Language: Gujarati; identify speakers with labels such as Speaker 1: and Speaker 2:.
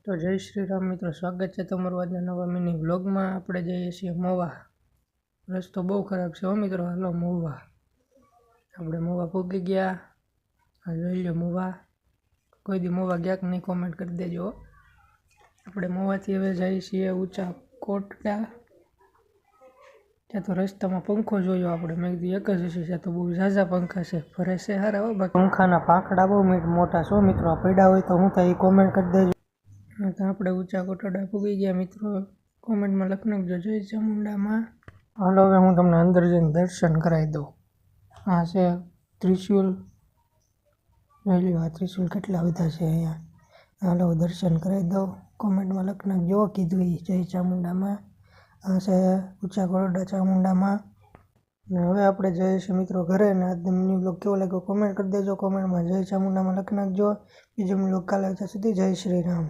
Speaker 1: તો જય શ્રી રામ મિત્રો, સ્વાગત છે તમારું આજના નવા મિની વ્લોગમાં। આપણે જઈએ છીએ મવા। રસ્તો બહુ ખરાબ છે હો મિત્રો, હાલો મવા। આપણે મવા પહોંચી ગયા। આ જોઈ લો મવા। કોઈ દી મવા ગયા કે નહીં કોમેન્ટ કરી દેજો। આપણે મવાથી હવે જઈએ છીએ ઊંચા કોટડા। ત્યાં તો રસ્તામાં પંખો જોયો આપણે, મેં કીધું એક જ હશે, ત્યાં તો બહુ ઝાઝા પંખા છે, ફરે છે હારા હો। બાકી પંખાના પાંખડા બહુ મોટા છો મિત્રો, આ પડ્યા હોય તો હું થાય એ કોમેન્ટ કરી દેજો। તો આપણે ઊંચા કોટડા પૂગી ગયા મિત્રો, કોમેન્ટમાં લખી નાખજો જય ચામુંડામાં। હાલો હવે હું તમને અંદર જઈને દર્શન કરાવી દઉં। આ છે ત્રિશુલ, જોઈ લો આ ત્રિશુલ કેટલા બધા છે અહીંયા। હાલો દર્શન કરાવી દઉં, કોમેન્ટમાં લખી નાખજો કીધું એ જય ચામુંડામાં। આ છે ઊંચા કોટડા ચામુંડામાં। ને હવે આપણે જઈએ છીએ મિત્રો ઘરે। ને આજનો મિની બ્લોગ કેવો લાગ્યો કોમેન્ટ કરી દેજો, કોમેન્ટમાં જય ચામુંડામાં લખી નાખજો। બીજો બ્લોગ કાલે ત્યાં સુધી જય શ્રી રામ।